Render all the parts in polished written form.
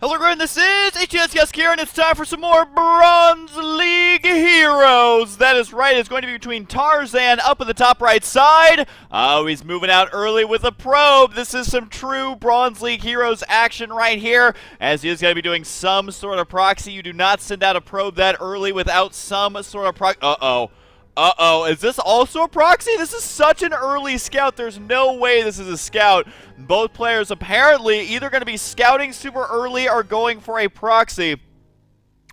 Hello everyone, this is HuskyStarcraft here, and it's time for some more Bronze League Heroes. That is right, it's going to be between Tarzan up in the top right side. Oh, he's moving out early with a probe. This is some true Bronze League Heroes action right here, as he is going to be doing some sort of proxy. You do not send out a probe that early without some sort of proxy. Uh-oh, is this also a proxy? This is such an early scout. There's no way this is a scout. Both players apparently either going to be scouting super early or going for a proxy.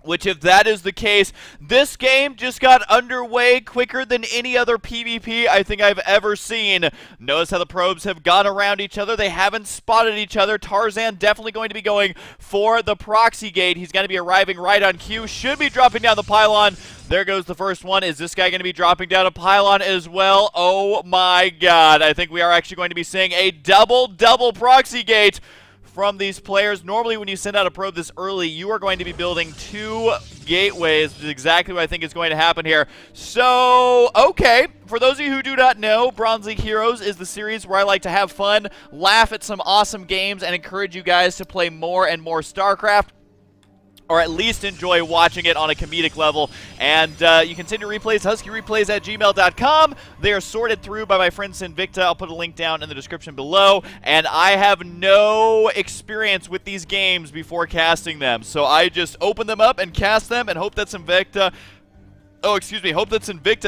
Which, if that is the case, this game just got underway quicker than any other PvP I think I've ever seen. Notice how the probes have gone around each other. They haven't spotted each other. Tarzan definitely going to be going for the proxy gate. He's going to be arriving right on cue. Should be dropping down the pylon. There goes the first one. Is this guy going to be dropping down a pylon as well? Oh my god. I think we are actually going to be seeing a double proxy gate from these players. Normally when you send out a probe this early, you are going to be building two gateways, which is exactly what I think is going to happen here. So, okay, for those of you who do not know, Bronze League Heroes is the series where I like to have fun, laugh at some awesome games, and encourage you guys to play more and more StarCraft, or at least enjoy watching it on a comedic level. And you can send your replays, huskyreplays@gmail.com. They are sorted through by my friend Sinvicta. I'll put a link down in the description below. And I have no experience with these games before casting them, so I just open them up and cast them and hope that Sinvicta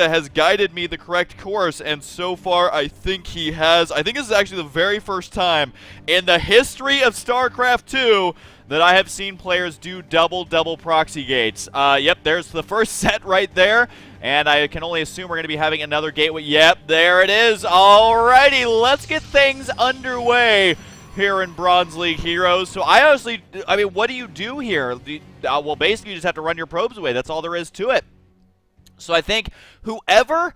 has guided me the correct course, and so far I think he has. I think this is actually the very first time in the history of StarCraft 2 that I have seen players do double proxy gates. Yep, there's the first set right there, and I can only assume we're going to be having another gateway. Yep, there it is. Alrighty, let's get things underway here in Bronze League Heroes. So I mean, what do you do here? Well, basically you just have to run your probes away. That's all there is to it. So I think whoever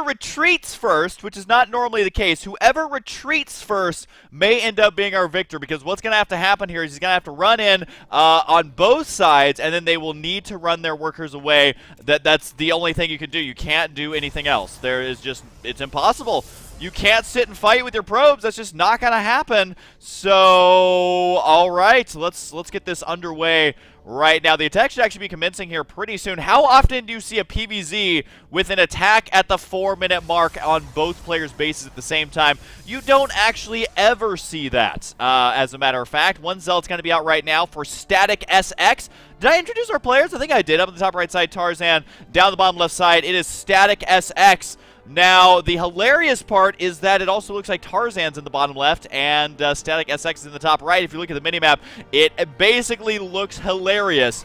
retreats first, which is not normally the case, whoever retreats first may end up being our victor, because what's going to happen here is he's going to have to run in on both sides, and then they will need to run their workers away. That's the only thing you can do. You can't do anything else. It's impossible. You can't sit and fight with your probes. That's just not going to happen. So, all right, let's get this underway right now. The attack should actually be commencing here pretty soon. How often do you see a PvZ with an attack at the 4-minute mark on both players' bases at the same time? You don't actually ever see that, as a matter of fact. One Zealot's going to be out right now for StaticSX. Did I introduce our players? I think I did. Up on the top right side, Tarzan. Down the bottom left side, it is StaticSX. Now, the hilarious part is that it also looks like Tarzan's in the bottom left and StaticSX is in the top right. If you look at the minimap, it basically looks hilarious.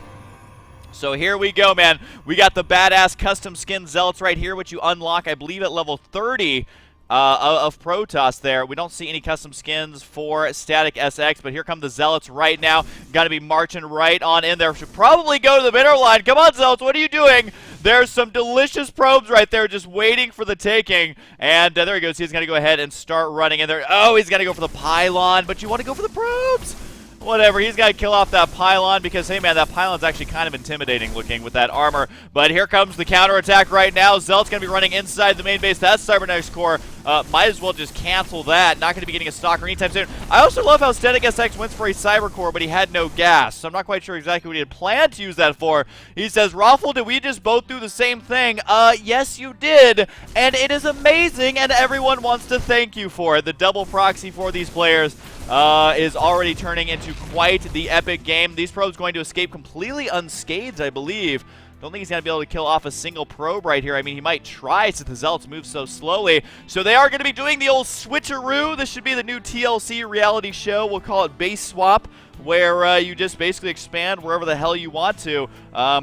So here we go, man. We got the badass custom skin Zealots right here, which you unlock, I believe, at level 30 of Protoss there. We don't see any custom skins for StaticSX, but here come the Zealots right now. Got to be marching right on in there. Should probably go to the middle line. Come on, Zealots, what are you doing? There's some delicious probes right there just waiting for the taking. And there he goes. He's going to go ahead and start running in there. Oh, he's going to go for the pylon, but you want to go for the probes? Whatever, he's got to kill off that pylon because, hey man, that pylon's actually kind of intimidating looking with that armor. But here comes the counterattack right now. Zealot's going to be running inside the main base. That's Cybernetics Core. Might as well just cancel that. Not going to be getting a stalker anytime soon. I also love how StaticSX went for a Cyber Core, but he had no gas. So I'm not quite sure exactly what he had planned to use that for. He says, Raffle, did we just both do the same thing? Yes, you did. And it is amazing, and everyone wants to thank you for it. The double proxy for these players is already turning into quite the epic game. These probes going to escape completely unscathed, I believe. Don't think he's going to be able to kill off a single probe right here. I mean, he might try since the Zealots move so slowly. So they are going to be doing the old switcheroo. This should be the new TLC reality show. We'll call it Base Swap, where you just basically expand wherever the hell you want to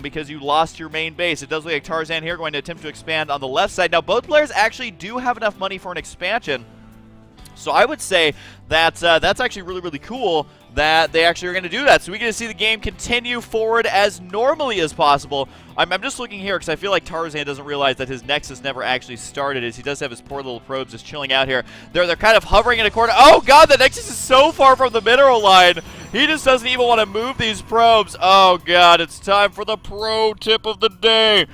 because you lost your main base. It does look like Tarzan here going to attempt to expand on the left side. Now, both players actually do have enough money for an expansion. So I would say that that's actually really cool that they actually are going to do that. So we get to see the game continue forward as normally as possible. I'm just looking here because I feel like Tarzan doesn't realize that his Nexus never actually started, as he does have his poor little probes just chilling out here. They're kind of hovering in a corner. Oh god, the Nexus is so far from the mineral line. He just doesn't even want to move these probes. Oh god, it's time for the pro tip of the day.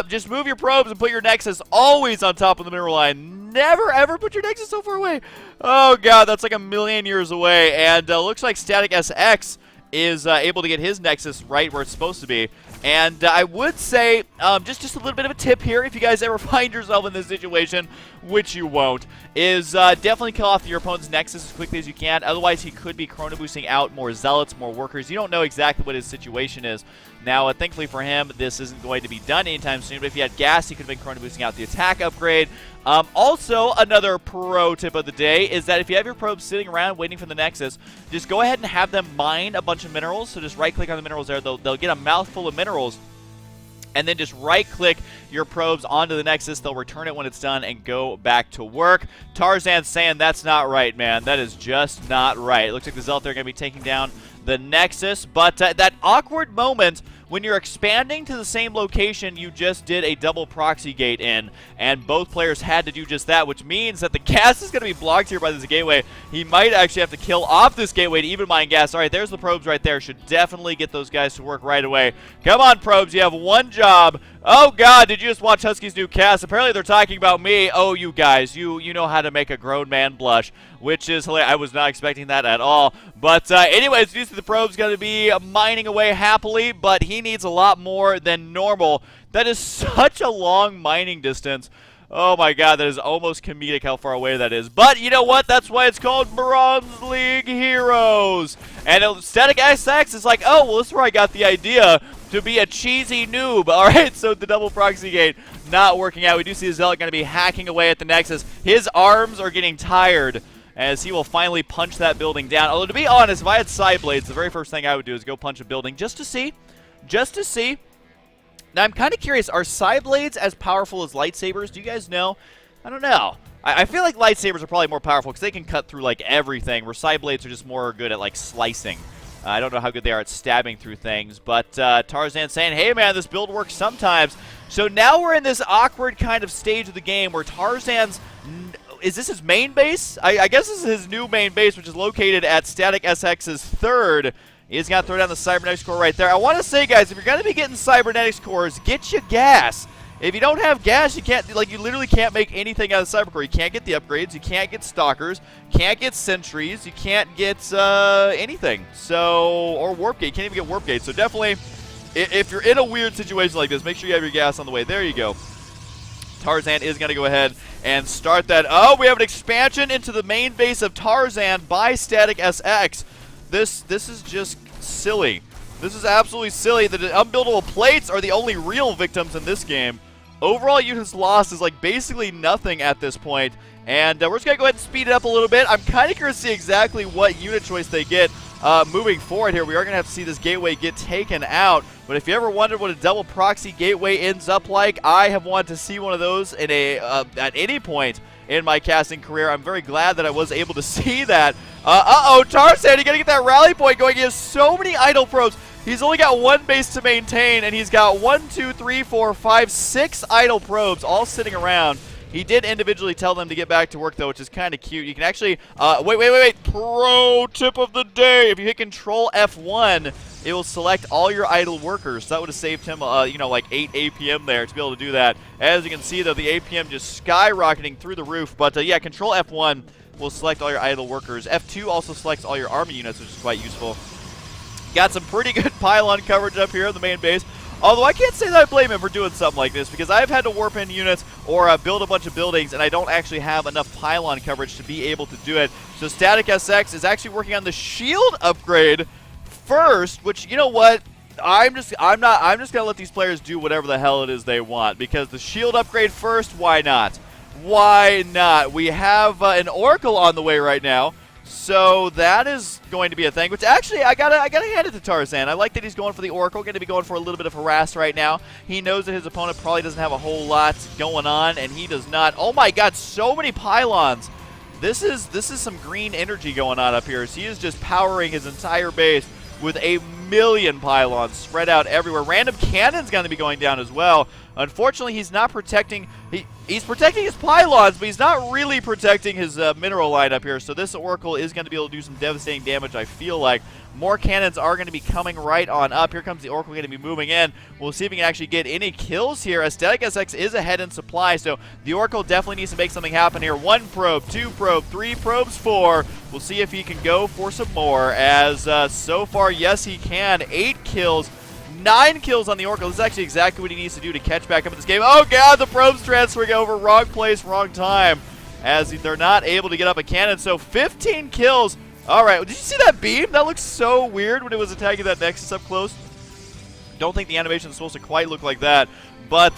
Just move your probes and put your Nexus always on top of the mineral line. Never ever put your Nexus so far away. Oh god, that's like a million years away. And looks like StaticSX is able to get his Nexus right where it's supposed to be. And I would say, just a little bit of a tip here, if you guys ever find yourself in this situation, which you won't, is definitely kill off your opponent's Nexus as quickly as you can. Otherwise, he could be chrono boosting out more Zealots, more Workers. You don't know exactly what his situation is. Now, thankfully for him, this isn't going to be done anytime soon, but if he had gas, he could have been chrono boosting out the attack upgrade. Also, another pro tip of the day is that if you have your probes sitting around waiting for the Nexus, just go ahead and have them mine a bunch of minerals. So just right-click on the minerals there. They'll get a mouthful of minerals, and then just right-click your probes onto the Nexus. They'll return it when it's done and go back to work. Tarzan's saying that's not right, man. That is just not right. It looks like the Zealot are going to be taking down the Nexus, but that awkward moment when you're expanding to the same location you just did a double proxy gate in, and both players had to do just that, which means that the gas is going to be blocked here by this gateway. He might actually have to kill off this gateway to even mine gas. All right, there's the probes right there. Should definitely get those guys to work right away. Come on, probes. You have one job. Oh, God, did you just watch Husky's new cast? Apparently they're talking about me. Oh, you guys, you know how to make a grown man blush, which is hilarious. I was not expecting that at all. But anyways, you see the probe's going to be mining away happily, but he needs a lot more than normal. That is such a long mining distance. Oh my God, that is almost comedic how far away that is. But you know what? That's why it's called Bronze League Heroes. And StaticSX is like, oh, well, this is where I got the idea to be a cheesy noob. All right, so the double proxy gate not working out. We do see the Zealot going to be hacking away at the Nexus. His arms are getting tired as he will finally punch that building down. Although, to be honest, if I had side blades, the very first thing I would do is go punch a building just to see. Just to see. Now, I'm kind of curious, are side blades as powerful as lightsabers? Do you guys know? I don't know. I feel like lightsabers are probably more powerful because they can cut through, like, everything, where side blades are just more good at, like, slicing. I don't know how good they are at stabbing through things, but Tarzan saying, hey, man, this build works sometimes. So now we're in this awkward kind of stage of the game where Tarzan's... Is this his main base? I guess this is his new main base, which is located at StaticSX's third. He's going to throw down the Cybernetics core right there. I want to say, guys, if you're going to be getting Cybernetics cores, get you gas. If you don't have gas, you can't, like, you literally can't make anything out of the Cybercore. You can't get the upgrades. You can't get Stalkers. Can't get Sentries. You can't get anything. So, or Warp Gate. You can't even get Warp Gate. So definitely, if you're in a weird situation like this, make sure you have your gas on the way. There you go. Tarzan is going to go ahead and start that. Oh, we have an expansion into the main base of Tarzan by StaticSX. This is just silly. This is absolutely silly. The unbuildable plates are the only real victims in this game. Overall units lost is like basically nothing at this point. And we're just going to go ahead and speed it up a little bit. I'm kind of curious to see exactly what unit choice they get moving forward here. We are going to have to see this gateway get taken out. But if you ever wondered what a double proxy gateway ends up like, I have wanted to see one of those in at any point in my casting career. I'm very glad that I was able to see that. Uh-oh, Tarzan, you got to get that rally point going. He has so many idle probes. He's only got one base to maintain, and he's got 1, 2, 3, 4, 5, 6 idle probes all sitting around. He did individually tell them to get back to work, though, which is kind of cute. You can actually, wait. Pro tip of the day. If you hit Control F1, it will select all your idle workers. So that would have saved him, you know, like 8 APM there to be able to do that. As you can see, though, the APM just skyrocketing through the roof. But, yeah, Control F1 will select all your idle workers. F2 also selects all your army units, which is quite useful. Got some pretty good pylon coverage up here on the main base. Although I can't say that I blame him for doing something like this, because I've had to warp in units or build a bunch of buildings, and I don't actually have enough pylon coverage to be able to do it. So StaticSX is actually working on the shield upgrade first, which, you know what? I'm just gonna let these players do whatever the hell it is they want, because the shield upgrade first, why not? Why not? We have an Oracle on the way right now. So that is going to be a thing, which actually I gotta hand it to Tarzan. I like that he's going for the Oracle, going to be going for a little bit of harass right now. He knows that his opponent probably doesn't have a whole lot going on, and he does not. Oh my God, so many pylons. This is some green energy going on up here. So he is just powering his entire base with a million pylons spread out everywhere. Random cannon's going to be going down as well. Unfortunately, he's not protecting. He's protecting his pylons, but he's not really protecting his mineral line up here. So this Oracle is going to be able to do some devastating damage, I feel like. More cannons are going to be coming right on up. Here comes the Oracle going to be moving in. We'll see if he can actually get any kills here, as StaticSX is ahead in supply. So the Oracle definitely needs to make something happen here. 1 probe, 2 probe, 3 probes, 4. We'll see if he can go for some more, as so far, yes, he can. 8 kills. 9 kills on the Oracle. This is actually exactly what he needs to do to catch back up in this game. Oh, God, the probes transferring over. Wrong place, wrong time, as they're not able to get up a cannon. So 15 kills. All right, did you see that beam? That looks so weird when it was attacking that Nexus up close. Don't think the animation is supposed to quite look like that. But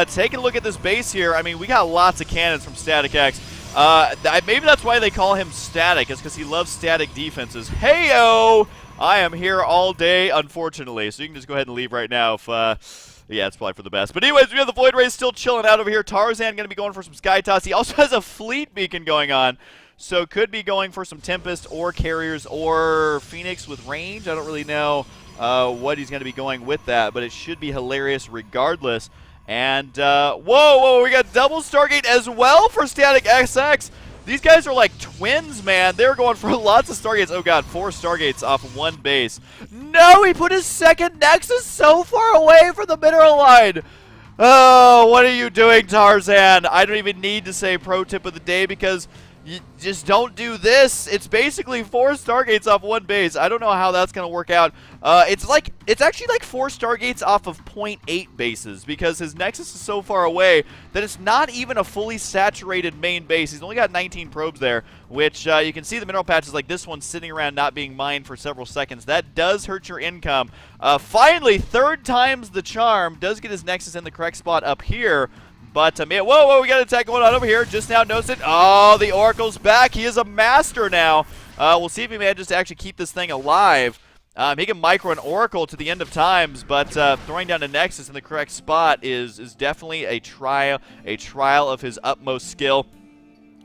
taking a look at this base here, I mean, we got lots of cannons from StaticX. Maybe that's why they call him Static, is because he loves static defenses. Hey-o! I am here all day, unfortunately, so you can just go ahead and leave right now if, yeah, it's probably for the best. But anyways, we have the Void Rays still chilling out over here. Tarzan going to be going for some Sky Toss. He also has a Fleet Beacon going on, so could be going for some Tempest or Carriers or Phoenix with range. I don't really know what he's going to be going with that, but it should be hilarious regardless. And, whoa, we got double Stargate as well for StaticSX. These guys are like twins, man. They're going for lots of Stargates. Oh, God, 4 Stargates off of 1 base. No, he put his second Nexus so far away from the mineral line. Oh, what are you doing, Tarzan? I don't even need to say pro tip of the day because you just don't do this. It's basically 4 Stargates off 1 base. I don't know how that's going to work out. It's actually like 4 Stargates off of 0.8 bases because his Nexus is so far away that it's not even a fully saturated main base. He's only got 19 probes there, which you can see the mineral patches like this one sitting around not being mined for several seconds. That does hurt your income. Finally, 3rd time's the charm. Does get his Nexus in the correct spot up here. But, whoa, we got an attack going on over here. Just now noticed it. Oh, the Oracle's back. He is a master now. We'll see if he manages to actually keep this thing alive. He can micro an Oracle to the end of times, but throwing down a Nexus in the correct spot is definitely a trial of his utmost skill.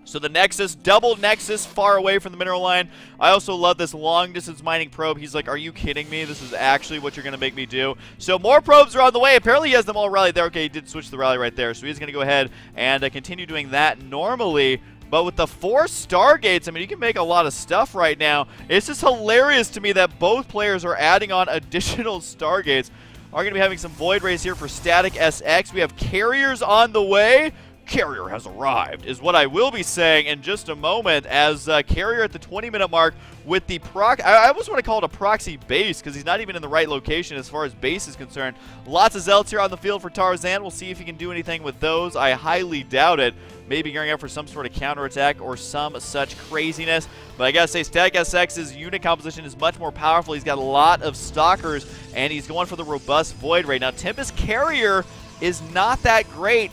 So the Nexus, double Nexus, far away from the mineral line. I also love this long-distance mining probe. He's like, are you kidding me? This is actually what you're going to make me do. So more probes are on the way. Apparently he has them all rallied there. Okay, he did switch the rally right there. So he's going to go ahead and continue doing that normally. But with the 4 Stargates, I mean, you can make a lot of stuff right now. It's just hilarious to me that both players are adding on additional Stargates. Are going to be having some Void Rays here for StaticSX. We have Carriers on the way. Carrier has arrived, is what I will be saying in just a moment, as Carrier at the 20-minute mark with the I almost want to call it a proxy base because he's not even in the right location as far as base is concerned. Lots of Zealots here on the field for Tarzan. We'll see if he can do anything with those. I highly doubt it. Maybe gearing up for some sort of counterattack or some such craziness. But I gotta say, StaticSX's unit composition is much more powerful. He's got a lot of Stalkers, and he's going for the robust Void Ray. Now, Tempest Carrier is not that great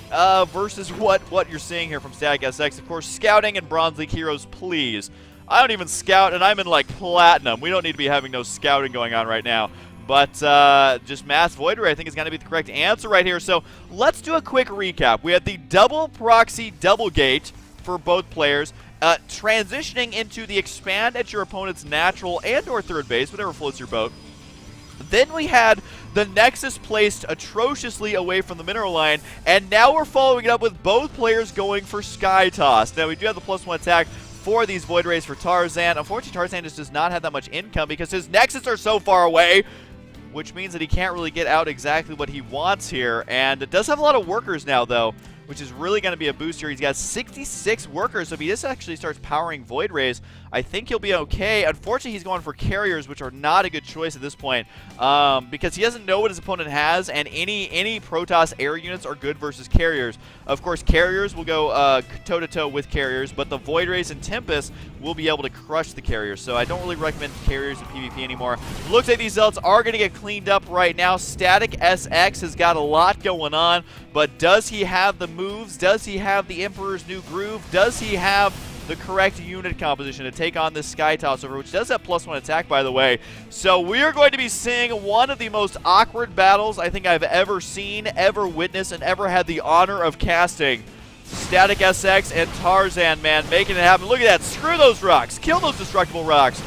versus what you're seeing here from StaticSX. Of course, scouting and Bronze League heroes, please. I don't even scout, and I'm in, like, Platinum. We don't need to be having no scouting going on right now. But just Mass Void Ray, I think, is going to be the correct answer right here. So let's do a quick recap. We had the double proxy, double gate for both players. Transitioning into the expand at your opponent's natural and or third base, whatever floats your boat. Then we had the Nexus placed atrociously away from the mineral line, and now we're following it up with both players going for Sky Toss. Now, we do have the +1 attack for these Void Rays for Tarzan. Unfortunately, Tarzan just does not have that much income because his Nexus are so far away, which means that he can't really get out exactly what he wants here. And it does have a lot of workers now, though, which is really going to be a boost here. He's got 66 workers, so if he just actually starts powering Void Rays, I think he'll be okay. Unfortunately, he's going for Carriers, which are not a good choice at this point, because he doesn't know what his opponent has, and any Protoss air units are good versus Carriers. Of course, Carriers will go toe-to-toe with Carriers, but the Void Rays and Tempest will be able to crush the Carriers, so I don't really recommend Carriers in PvP anymore. Looks like these Zealots are going to get cleaned up right now. StaticSX has got a lot going on, but does he have the moves? Does he have the Emperor's New Groove? Does he have the correct unit composition to take on this Sky Tossover, which does have +1 attack, by the way? So we are going to be seeing one of the most awkward battles I think I've ever seen, ever witnessed, and ever had the honor of casting. StaticSX and Tarzan, man, making it happen. Look at that. Screw those rocks. Kill those destructible rocks.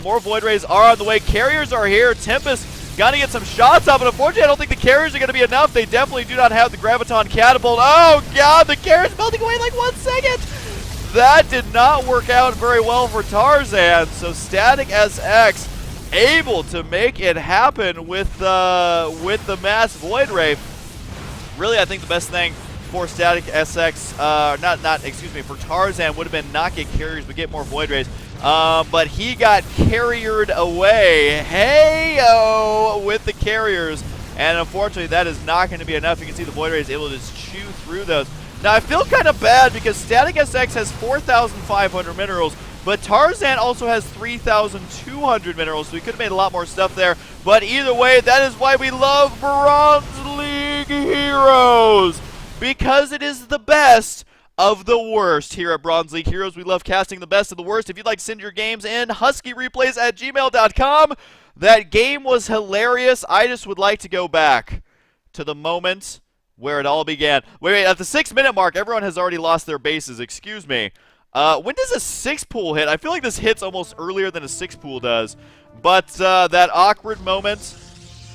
More Void Rays are on the way. Carriers are here. Tempest Gonna get some shots up, but unfortunately I don't think the carriers are gonna be enough. They definitely do not have the Graviton Catapult. Oh god, the carriers melting away in like 1 second! That did not work out very well for Tarzan, so StaticSX able to make it happen with the Mass Void Ray. Really, I think the best thing for StaticSX, for Tarzan would have been not get carriers but get more Void Rays. But he got carriered away, hey-o, with the carriers. And unfortunately, that is not going to be enough. You can see the Void Ray is able to just chew through those. Now, I feel kind of bad because StaticSX has 4,500 minerals, but Tarzan also has 3,200 minerals, so he could have made a lot more stuff there. But either way, that is why we love Bronze League Heroes, because it is the best of the worst here at Bronze League Heroes. We love casting the best of the worst. If you'd like to send your games in, huskyreplays@gmail.com. That game was hilarious. I just would like to go back to the moment where it all began. Wait, at the 6-minute mark, everyone has already lost their bases. Excuse me. When does a 6-pool hit? I feel like this hits almost earlier than a 6-pool does. But that awkward moment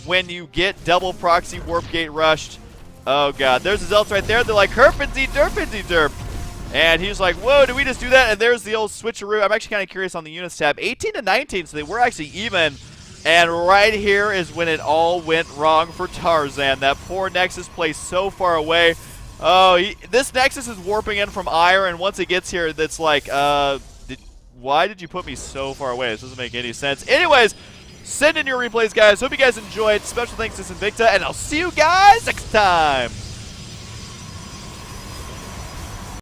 when you get double proxy warp gate rushed. Oh god, there's his ults right there. They're like, herpinzy derp. And he's like, whoa, did we just do that? And there's the old switcheroo. I'm actually kind of curious on the units tab. 18 to 19, so they were actually even. And right here is when it all went wrong for Tarzan. That poor Nexus placed so far away. Oh, this Nexus is warping in from Ire, and once it gets here, that's like, why did you put me so far away? This doesn't make any sense. Anyways, send in your replays, guys. Hope you guys enjoyed. Special thanks to Invicta, and I'll see you guys next time.